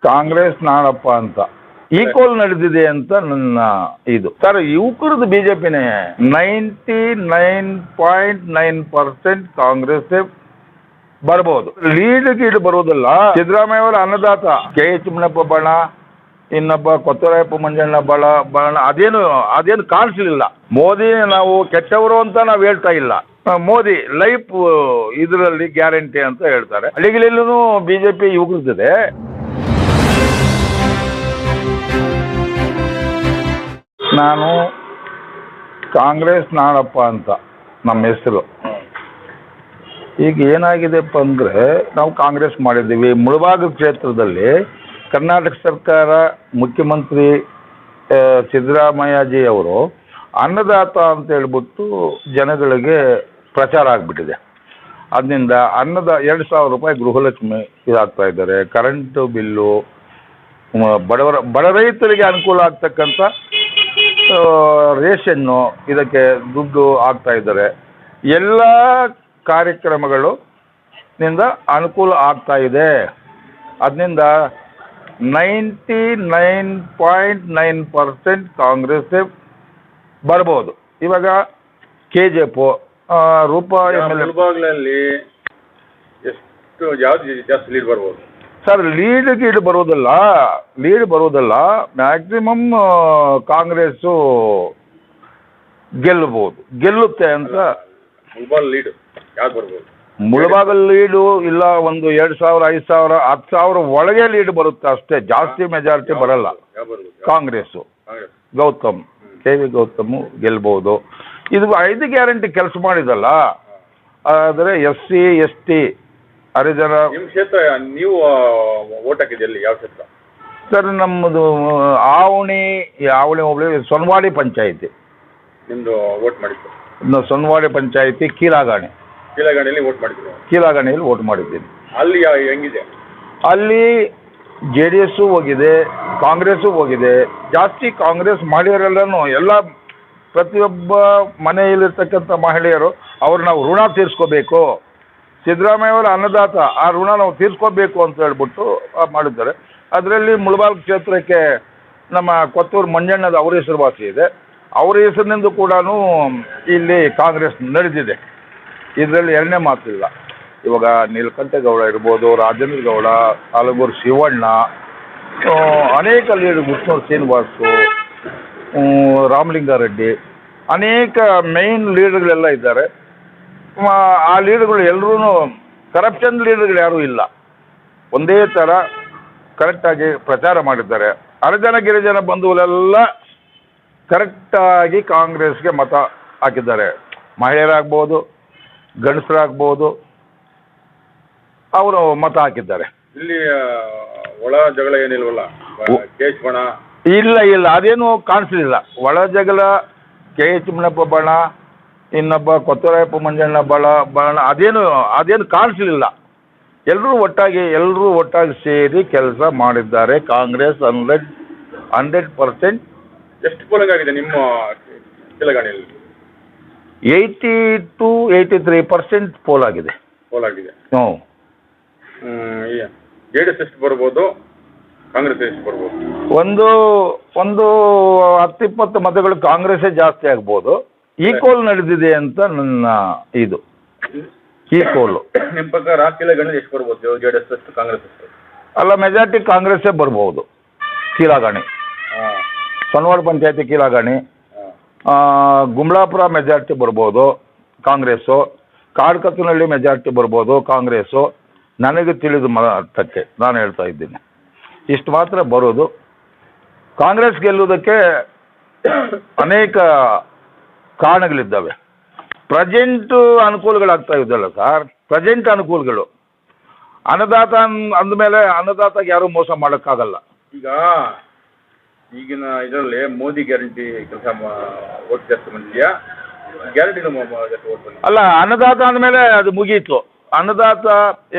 ಕಾಂಗ್ರೆಸ್ ನಾಳಪ್ಪ ಅಂತ ಈಕ್ವಲ್ ನಡೆದಿದೆ ಅಂತ ನನ್ನ ಇದು ಸರ್. ಯುವಕರದ್ದು ಬಿಜೆಪಿನೇ 99.9% ಕಾಂಗ್ರೆಸ್ ಬರ್ಬೋದು. ಲೀಡ್ ಬರುವುದಿಲ್ಲ. ಸಿದ್ದರಾಮಯ್ಯ ಅವರ ಅನ್ನದಾತ KH ಮುನಿಯಪ್ಪ ಬಣ, ಇನ್ನೊಬ್ಬ ಕೊತ್ತರಾಯಪ್ಪ ಮಂಜಣ್ಣ ಬಣ ಅದೇನು ಕಾಣಿಸ್ಲಿಲ್ಲ. ಮೋದಿ ನಾವು ಕೆಟ್ಟವರು ಅಂತ ನಾವು ಹೇಳ್ತಾ ಇಲ್ಲ. ಮೋದಿ ಲೈಫ್ ಇದರಲ್ಲಿ ಗ್ಯಾರಂಟಿ ಅಂತ ಹೇಳ್ತಾರೆ. ಹಳ್ಳಿಗಳಲ್ಲೂ ಬಿಜೆಪಿ ಯುವಕರಿದೆ. ನಾನು ಕಾಂಗ್ರೆಸ್ ನಾಳಪ್ಪ ಅಂತ ನಮ್ಮ ಹೆಸರು. ಈಗ ಏನಾಗಿದೆಪ್ಪ ಅಂದರೆ, ನಾವು ಕಾಂಗ್ರೆಸ್ ಮಾಡಿದ್ದೀವಿ. ಮುಳಬಾಗಿಲು ಕ್ಷೇತ್ರದಲ್ಲಿ ಕರ್ನಾಟಕ ಸರ್ಕಾರ ಮುಖ್ಯಮಂತ್ರಿ ಸಿದ್ದರಾಮಯ್ಯಜಿ ಅವರು ಅನ್ನದಾತ ಅಂತ ಹೇಳ್ಬಿಟ್ಟು ಜನಗಳಿಗೆ ಪ್ರಚಾರ ಆಗಿಬಿಟ್ಟಿದೆ. ಅದರಿಂದ 2,000 ರೂಪಾಯಿ ಗೃಹಲಕ್ಷ್ಮಿ ಇದಾಗ್ತಾ ಇದ್ದಾರೆ. ಕರೆಂಟು ಬಿಲ್ಲು, ಬಡ ರೈತರಿಗೆ ಅನುಕೂಲ ಆಗ್ತಕ್ಕಂಥ ರೇಷನ್ನು ಇದಕ್ಕೆ ದುಡ್ಡು ಆಗ್ತಾ ಇದ್ದಾರೆ. ಎಲ್ಲ ಕಾರ್ಯಕ್ರಮಗಳು ನಿಂದ ಅನುಕೂಲ ಆಗ್ತಾ ಇದೆ. ಅದರಿಂದ 99.9% ಕಾಂಗ್ರೆಸ್ ಬರ್ಬೋದು. ಇವಾಗ KGF ರೂಪಾಯಿ ಮುಳಬಾಗಿಲಲ್ಲಿ ಎಷ್ಟು ಯಾವ್ದು ಜಾಸ್ತಿ ಲೀಡ್ ಬರ್ಬೋದು ಸರ್? ಲೀಡ್ ಬರೋದಲ್ಲ. ಮ್ಯಾಕ್ಸಿಮಮ್ ಕಾಂಗ್ರೆಸ್ಸು ಗೆಲ್ಲುತ್ತೆ ಅಂತ. ಮುಳಬಾಗಿಲು ಲೀಡ್ ಯಾವ್ದು ಬರ್ಬೋದು? ಮುಳಬಾಗಿಲು ಲೀಡು ಇಲ್ಲ, ಒಂದು 2,000, 5,000, 10,000 ಒಳಗೆ ಲೀಡ್ ಬರುತ್ತೆ ಅಷ್ಟೇ. ಜಾಸ್ತಿ ಮೆಜಾರಿಟಿ ಬರಲ್ಲ. ಕಾಂಗ್ರೆಸ್ಸು KV ಗೌತಮ್ ಗೆಲ್ಬಹುದು. ಇದು 5 ಗ್ಯಾರಂಟಿ ಕೆಲಸ ಮಾಡಿದಲ್ಲ. ಆದರೆ SC ST ಹರಿಜನ ನಿಮ್ಮ ಕ್ಷೇತ್ರ ನೀವು ಓಟ್ ಹಾಕಿದ್ದಲ್ಲಿ ಯಾವ ಕ್ಷೇತ್ರ ಸರ್? ನಮ್ಮದು ಆವಣಿ ಹೋಬಳಿ ಸೊನ್ವಾಡಿ ಪಂಚಾಯಿತಿ. ನಿಮ್ಮದು ಓಟ್ ಮಾಡಿದ್ದು ಸೊನ್ವಾಡಿ ಪಂಚಾಯಿತಿ ಕೀಲಗಾಣಿಯಲ್ಲಿ ಓಟ್ ಮಾಡಿದ್ರು. ಕೀಲಗಾಣಿಯಲ್ಲಿ ಓಟ್ ಮಾಡಿದ್ದೀನಿ. ಅಲ್ಲಿ ಹೆಂಗಿದೆ? ಅಲ್ಲಿ JDS ಹೋಗಿದೆ, ಕಾಂಗ್ರೆಸ್ಸು ಹೋಗಿದೆ. ಜಾಸ್ತಿ ಕಾಂಗ್ರೆಸ್ ಮಹಿಳೆಯರೆಲ್ಲನೂ ಪ್ರತಿಯೊಬ್ಬ ಮನೆಯಲ್ಲಿರ್ತಕ್ಕಂಥ ಮಹಿಳೆಯರು ಅವ್ರು ನಾವು ಋಣ ತೀರಿಸ್ಕೋಬೇಕು, ಸಿದ್ದರಾಮಯ್ಯ ಅವರ ಅನ್ನದಾತ, ಆ ಋಣ ನಾವು ತೀರಿಸ್ಕೋಬೇಕು ಅಂತ ಹೇಳ್ಬಿಟ್ಟು ಮಾಡಿದ್ದಾರೆ. ಅದರಲ್ಲಿ ಮುಳಬಾಗಿಲು ಕ್ಷೇತ್ರಕ್ಕೆ ನಮ್ಮ ಕೊತ್ತೂರು ಮಂಜಣ್ಣದ ಅವರ ಹೆಸರುವಾಸಿ ಇದೆ. ಅವರ ಹೆಸರಿನಿಂದ ಕೂಡ ಇಲ್ಲಿ ಕಾಂಗ್ರೆಸ್ ನಡೆದಿದೆ. ಇದರಲ್ಲಿ ಎರಡನೇ ಮಾತಿಲ್ಲ. ಇವಾಗ ನೀಲಕಂಠೇಗೌಡ ಇರ್ಬೋದು, ರಾಜೇಂದ್ರ ಗೌಡ, ಆಲಗೂರು ಶಿವಣ್ಣ, ಅನೇಕ ಲೀಡರ್, ಮುತ್ನೂರು ಶ್ರೀನಿವಾಸು, ರಾಮಲಿಂಗಾರೆಡ್ಡಿ, ಅನೇಕ ಮೈನ್ ಲೀಡರ್ಗಳೆಲ್ಲ ಇದ್ದಾರೆ. ಆ ಲೀಡರ್ಗಳು ಎಲ್ಲರೂ ಕರಪ್ಷನ್ ಲೀಡರ್ಗಳು ಯಾರೂ ಇಲ್ಲ. ಒಂದೇ ಥರ ಕರೆಕ್ಟಾಗಿ ಪ್ರಚಾರ ಮಾಡಿದ್ದಾರೆ. ಹರಿಜನ ಗಿರಿಜನ ಬಂಧುಗಳೆಲ್ಲ ಕರೆಕ್ಟಾಗಿ ಕಾಂಗ್ರೆಸ್ಗೆ ಮತ ಹಾಕಿದ್ದಾರೆ. ಮಹಿಳೆಯರಾಗ್ಬೋದು, ಗಂಡಸರಾಗ್ಬೋದು, ಅವರು ಮತ ಹಾಕಿದ್ದಾರೆ. ಇಲ್ಲಿ ಒಳ ಜಗಳ ಏನಿಲ್ವಲ್ಲ? KH ಬಣ ಇಲ್ಲ, ಅದೇನು ಕಾಣಿಸಲಿಲ್ಲ. ಒಳ ಜಗಳ KH ಮುನಿಯಪ್ಪ ಬಣ, ಇನ್ನೊಬ್ಬ ಕೊತ್ತರಾಯಪ್ಪ ಮಂಜಣ್ಣ ಬಣ ಅದೇನು ಕಾಣಿಸಲಿಲ್ಲ. ಎಲ್ಲರೂ ಒಟ್ಟಾಗಿ ಸೇರಿ ಕೆಲಸ ಮಾಡಿದ್ದಾರೆ. ಕಾಂಗ್ರೆಸ್ 100% ಎಷ್ಟು ಪೋಲಿಂಗ್ ಆಗಿದೆ ನಿಮ್ಮ ಕೀಲಗಾಣಿಯಲ್ಲಿ? 80-83% ಪೋಲ್ ಆಗಿದೆ. ಹ್ಞೂ. JDS ಎಷ್ಟು ಬರ್ಬೋದು, ಕಾಂಗ್ರೆಸ್ ಎಷ್ಟು ಬರ್ಬೋದು? ಒಂದು 10-20 ಮತಗಳು ಕಾಂಗ್ರೆಸ್ಸೇ ಜಾಸ್ತಿ ಆಗ್ಬೋದು. ಈಕ್ವಲ್ ನಡೆದಿದೆ ಅಂತ ನನ್ನ ಇದು. ಈಕ್ವಲ್ ನಿಮ್ಮ ಪ್ರಕಾರ ಕೀಲಗಾಣಿ ಎಷ್ಟು ಬರ್ಬೋದು? JDS ಎಷ್ಟು, ಕಾಂಗ್ರೆಸ್ ಎಷ್ಟು? ಅಲ್ಲ, ಮೆಜಾರಿಟಿ ಕಾಂಗ್ರೆಸ್ಸೇ ಬರ್ಬೋದು. ಕೀಲಗಾಣಿ, ಸೊನ್ವಾಡಿ ಪಂಚಾಯತಿ ಕೀಲಗಾಣಿ, ಗುಮ್ಲಾಪುರ ಮೆಜಾರಿಟಿ ಬರ್ಬೋದು ಕಾಂಗ್ರೆಸ್ಸು. ಕಾಡ್ಕತ್ತನಹಳ್ಳಿ ಮೆಜಾರಿಟಿ ಬರ್ಬೋದು ಕಾಂಗ್ರೆಸ್ಸು. ನನಗೆ ತಿಳಿದ ಮಟ್ಟಕ್ಕೆ ನಾನು ಹೇಳ್ತಾ ಇದ್ದೀನಿ. ಇಷ್ಟು ಮಾತ್ರ ಬರೋದು. ಕಾಂಗ್ರೆಸ್ ಗೆಲ್ಲುವುದಕ್ಕೆ ಅನೇಕ ಕಾರಣಗಳಿದ್ದಾವೆ. ಪ್ರೆಸೆಂಟ್ ಅನುಕೂಲಗಳಾಗ್ತಾ ಇದ್ದಲ್ಲ ಸರ್, ಪ್ರೆಸೆಂಟ್ ಅನುಕೂಲಗಳು. ಅನ್ನದಾತ ಅಂದಮೇಲೆ ಅನ್ನದಾತಗೆ ಯಾರೂ ಮೋಸ ಮಾಡೋಕ್ಕಾಗಲ್ಲ. ಈಗಿನ ಇದರಲ್ಲಿ ಮೋದಿ ಗ್ಯಾರಂಟಿ ಕೆಲಸ ಓಟ್ ಜಾಸ್ತಿ ಬಂದಿದೆಯಾ? ಗ್ಯಾರಂಟಿ ಅಲ್ಲ, ಅನ್ನದಾತ ಅಂದಮೇಲೆ ಅದು ಮುಗೀತು. ಅನ್ನದಾತ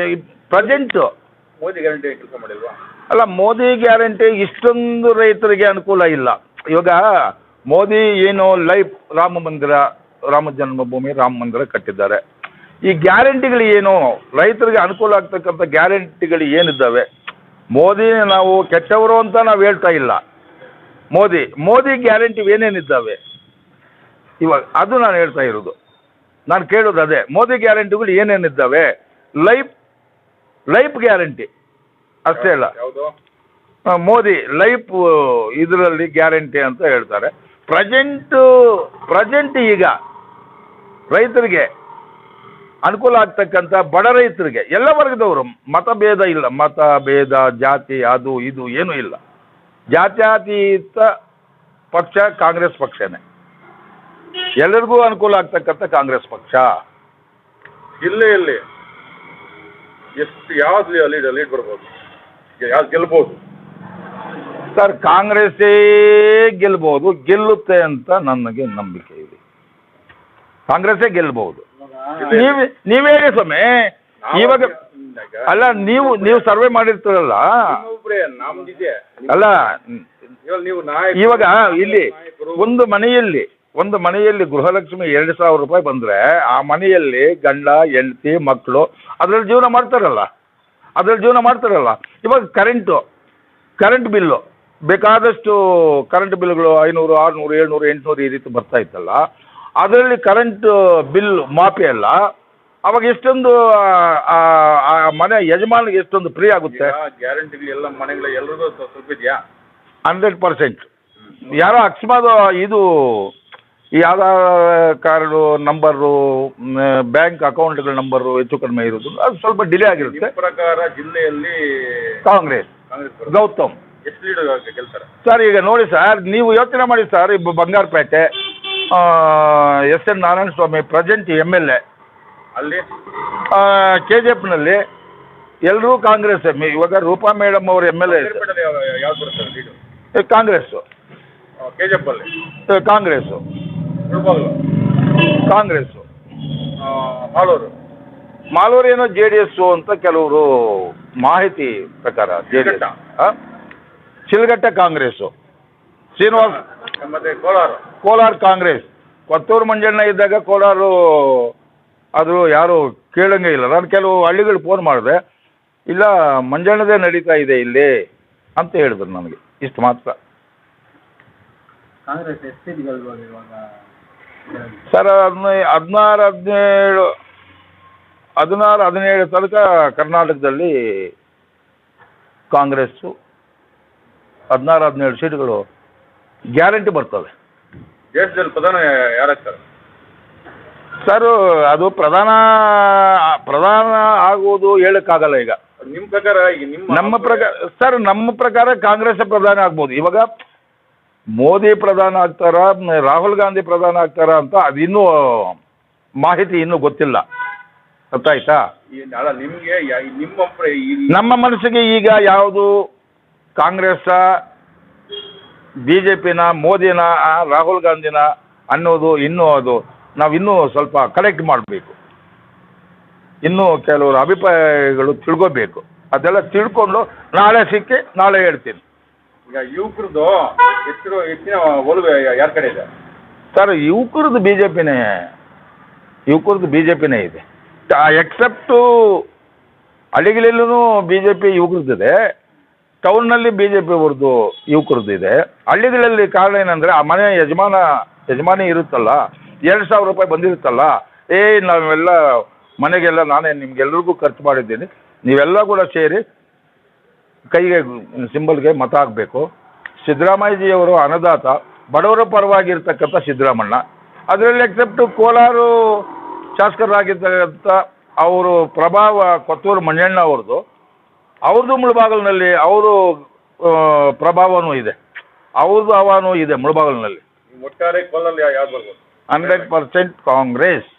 ಪ್ರೆಸೆಂಟ್ ಮೋದಿ ಗ್ಯಾರಂಟಿ ಕೆಲಸ ಮಾಡಿಲ್ವಾ? ಅಲ್ಲ, ಮೋದಿ ಗ್ಯಾರಂಟಿ ಇಷ್ಟೊಂದು ರೈತರಿಗೆ ಅನುಕೂಲ ಇಲ್ಲ. ಇವಾಗ ಮೋದಿ ಏನು ಲೈಫ್ ರಾಮ ಜನ್ಮಭೂಮಿ ರಾಮ ಮಂದಿರ ಕಟ್ಟಿದ್ದಾರೆ. ಈ ಗ್ಯಾರಂಟಿಗಳು ಏನು ರೈತರಿಗೆ ಅನುಕೂಲ ಆಗ್ತಕ್ಕಂಥ ಗ್ಯಾರಂಟಿಗಳು ಏನಿದ್ದಾವೆ? ಮೋದಿ ನಾವು ಕೆಟ್ಟವರು ಅಂತ ನಾವು ಹೇಳ್ತಾ ಇಲ್ಲ. ಮೋದಿ ಗ್ಯಾರಂಟಿ ಏನೇನಿದ್ದಾವೆ ಇವಾಗ ಅದು ನಾನು ಹೇಳ್ತಾ ಇರೋದು. ನಾನು ಕೇಳೋದು ಅದೇ, ಮೋದಿ ಗ್ಯಾರಂಟಿಗಳು ಏನೇನಿದ್ದಾವೆ? ಲೈಫ್ ಗ್ಯಾರಂಟಿ ಅಷ್ಟೇ ಅಲ್ಲ, ಯಾವುದು? ಮೋದಿ ಲೈಫ್ ಇದರಲ್ಲಿ ಗ್ಯಾರಂಟಿ ಅಂತ ಹೇಳ್ತಾರೆ. ಪ್ರೆಸೆಂಟ್ ಈಗ ರೈತರಿಗೆ ಅನುಕೂಲ ಆಗ್ತಕ್ಕಂಥ ಬಡ ರೈತರಿಗೆ, ಎಲ್ಲ ವರ್ಗದವರು, ಮತಭೇದ ಇಲ್ಲ, ಮತಭೇದ ಜಾತಿ ಅದು ಇದು ಏನೂ ಇಲ್ಲ. ಜಾತ್ಯತೀತ ಪಕ್ಷ ಕಾಂಗ್ರೆಸ್ ಪಕ್ಷನೇ, ಎಲ್ಲರಿಗೂ ಅನುಕೂಲ ಆಗ್ತಕ್ಕಂಥ ಕಾಂಗ್ರೆಸ್ ಪಕ್ಷ. ಜಿಲ್ಲೆಯಲ್ಲಿ ಎಷ್ಟು ಯಾವ್ದು ಲೀಡ್ ಬರ್ಬೋದು, ಯಾವ್ದು ಗೆಲ್ಬೋದು? ಸರ್, ಕಾಂಗ್ರೆಸ್ಸೇ ಗೆಲ್ಬಹುದು, ಗೆಲ್ಲುತ್ತೆ ಅಂತ ನನಗೆ ನಂಬಿಕೆ ಇದೆ. ಕಾಂಗ್ರೆಸ್ಸೇ ಗೆಲ್ಬಹುದು. ನೀವೇ ಹೇಳಿ ಸ್ವಾಮಿ. ಇವಾಗ ಅಲ್ಲ, ನೀವು ಸರ್ವೆ ಮಾಡಿರ್ತೀರಲ್ಲ, ಅಲ್ಲ ಇವಾಗ ಇಲ್ಲಿ ಒಂದು ಮನೆಯಲ್ಲಿ ಗೃಹಲಕ್ಷ್ಮಿ 2,000 ರೂಪಾಯಿ ಬಂದರೆ ಆ ಮನೆಯಲ್ಲಿ ಗಂಡ ಹೆಂಡತಿ ಮಕ್ಕಳು ಅದರಲ್ಲಿ ಜೀವನ ಮಾಡ್ತಾರಲ್ಲ. ಇವಾಗ ಕರೆಂಟ್ ಬಿಲ್ಲು ಬೇಕಾದಷ್ಟು ಕರೆಂಟ್ ಬಿಲ್ಗಳು 500, 600, 700, 800 ಈ ರೀತಿ ಬರ್ತಾ ಇತ್ತಲ್ಲ, ಅದರಲ್ಲಿ ಕರೆಂಟ್ ಬಿಲ್ ಮಾಫಿ ಅಲ್ಲ. ಅವಾಗ ಎಷ್ಟೊಂದು ಆ ಮನೆ ಯಜಮಾನಿಗೆ ಎಷ್ಟೊಂದು ಫ್ರೀ ಆಗುತ್ತೆ. ಗ್ಯಾರಂಟಿಗಳು ಎಲ್ಲ ಮನೆಗಳ ಎಲ್ಲರಿಗೂ ತಲುಪಿದೆಯಾ? 100%. ಯಾರೋ ಅಕಸ್ಮಾತ್ ಇದು ಈ ಆಧಾರ್ ಕಾರ್ಡು ನಂಬರು, ಬ್ಯಾಂಕ್ ಅಕೌಂಟ್ಗಳ ನಂಬರು ಹೆಚ್ಚು ಕಡಿಮೆ ಇರೋದು, ಅದು ಸ್ವಲ್ಪ ಡಿಲೇ ಆಗಿರುತ್ತೆ. ಪ್ರಕಾರ ಜಿಲ್ಲೆಯಲ್ಲಿ ಕಾಂಗ್ರೆಸ್ ಗೌತಮ್ ಎಷ್ಟು ಲೀಡ್ ಗೆಲ್ತಾರೆ ಸರ್? ಈಗ ನೋಡಿ ಸರ್, ನೀವು ಯೋಚನೆ ಮಾಡಿ sir, Bangarapete SN Narayanaswamy present MLA, ಅಲ್ಲಿ KGFನಲ್ಲಿ ಎಲ್ಲರೂ ಕಾಂಗ್ರೆಸ್. ಇವಾಗ ರೂಪಾ ಮೇಡಮ್ ಅವರು MLA, ಯಾವ್ದು ಬರುತ್ತೆ ಲೀಡು? ಕಾಂಗ್ರೆಸ್ಸು. KGF ಅಲ್ಲಿ ಕಾಂಗ್ರೆಸ್ಸು. ಮಾಲೂರು ಏನೋ JDS ಅಂತ ಕೆಲವರು ಮಾಹಿತಿ ಪ್ರಕಾರ JDS. ಶಿಲ್ಘಟ್ಟ ಕಾಂಗ್ರೆಸ್ಸು. ಶ್ರೀನಿವಾಸ್ ಮತ್ತೆ ಕೋಲಾರ ಕಾಂಗ್ರೆಸ್. ಕೊತ್ತೂರು ಮಂಜಣ್ಣ ಇದ್ದಾಗ ಕೋಲಾರು ಅದು ಯಾರು ಕೇಳಂಗೆ ಇಲ್ಲ. ನಾನು ಕೆಲವು ಹಳ್ಳಿಗಳು ಫೋನ್ ಮಾಡಿದೆ, ಇಲ್ಲ ಮಂಜಣ್ಣದೇ ನಡೀತಾ ಇದೆ ಇಲ್ಲಿ ಅಂತ ಹೇಳಿದ್ರು ನನಗೆ. ಇಷ್ಟು ಮಾತ್ರ. ಕಾಂಗ್ರೆಸ್ ಎಷ್ಟು ಸೀಟ್ ಗೆಲ್ಬೋದು ಇವಾಗ ಸರ್? 16-17 ತನಕ ಕರ್ನಾಟಕದಲ್ಲಿ ಕಾಂಗ್ರೆಸ್ಸು 16-17 ಸೀಟ್ಗಳು ಗ್ಯಾರಂಟಿ ಬರ್ತವೆ. ದೇಶದಲ್ಲಿ ಪ್ರಧಾನ ಯಾರಾಗ್ತಾರೆ ಸರ್? ಅದು ಪ್ರಧಾನ ಆಗುವುದು ಹೇಳಕ್ಕಾಗಲ್ಲ ಈಗ. ನಿಮ್ಮ ಪ್ರಕಾರ ನಮ್ಮ ಪ್ರಕಾರ ಕಾಂಗ್ರೆಸ್ ಪ್ರಧಾನ ಆಗ್ಬೋದು. ಇವಾಗ ಮೋದಿ ಪ್ರಧಾನ ಆಗ್ತಾರ, ರಾಹುಲ್ ಗಾಂಧಿ ಪ್ರಧಾನ ಆಗ್ತಾರ ಅಂತ ಅದಿನ್ನೂ ಮಾಹಿತಿ ಇನ್ನೂ ಗೊತ್ತಿಲ್ಲ. ಗೊತ್ತಾಯ್ತಾ? ನಿಮಗೆ ನಮ್ಮ ಮನಸ್ಸಿಗೆ ಈಗ ಯಾವುದು ಕಾಂಗ್ರೆಸ್, BJPನ, ಮೋದಿನ, ರಾಹುಲ್ ಗಾಂಧಿನ ಅನ್ನೋದು ಇನ್ನೂ ನಾವಿನ್ನೂ ಸ್ವಲ್ಪ ಕಲೆಕ್ಟ್ ಮಾಡಬೇಕು. ಇನ್ನೂ ಕೆಲವರು ಅಭಿಪ್ರಾಯಗಳು ತಿಳ್ಕೋಬೇಕು. ಅದೆಲ್ಲ ತಿಳ್ಕೊಂಡು ನಾಳೆ ಹೇಳ್ತೀನಿ. ಈಗ ಯುವಕರದ್ದು ಹೆಚ್ಚಿನ ಒಲವು ಯಾರ ಕಡೆ ಇದೆ ಸರ್? ಯುವಕರದ್ದು BJPನೇ ಇದೆ. ಎಕ್ಸೆಪ್ಟು ಹಳ್ಳಿಗಳಲ್ಲೂ BJP ಯುವಕರದ್ದಿದೆ, ಟೌನ್ನಲ್ಲಿ BJP ಅವ್ರದ್ದು ಯುವಕರದ್ದು ಇದೆ. ಹಳ್ಳಿಗಳಲ್ಲಿ ಕಾರಣ ಏನಂದರೆ, ಆ ಮನೆ ಯಜಮಾನಿ ಇರುತ್ತಲ್ಲ, 2,000 ರೂಪಾಯಿ ಬಂದಿರುತ್ತಲ್ಲ, ನಾವೆಲ್ಲ ಮನೆಗೆಲ್ಲ ನಾನೇ ನಿಮ್ಗೆಲ್ರಿಗೂ ಖರ್ಚು ಮಾಡಿದ್ದೀನಿ, ನೀವೆಲ್ಲ ಕೂಡ ಸೇರಿ ಕೈಗೆ ಸಿಂಬಲ್ಗೆ ಮತ ಹಾಕಬೇಕು. ಸಿದ್ದರಾಮಯ್ಯಜಿಯವರು ಅನ್ನದಾತ, ಬಡವರ ಪರವಾಗಿರ್ತಕ್ಕಂಥ ಸಿದ್ದರಾಮಣ್ಣ. ಅದರಲ್ಲಿ ಎಕ್ಸೆಪ್ಟು ಕೋಲಾರು ಶಾಸಕರಾಗಿರ್ತಕ್ಕಂಥ ಅವರು ಪ್ರಭಾವ ಕೊತ್ತೂರು ಮಂಜಣ್ಣ ಅವ್ರದ್ದು ಮುಳಬಾಗಿಲಿನಲ್ಲಿ ಅವರು ಪ್ರಭಾವನೂ ಇದೆ, ಅವ್ರದ್ದು ಹವಾನೂ ಇದೆ ಮುಳಬಾಗಿಲಿನಲ್ಲಿ. ಒಟ್ಟಾರೆ ಕೋಲಲ್ಲಿ ಯಾವ್ದು ಬರ್ಬೋದು? 100% ಕಾಂಗ್ರೆಸ್.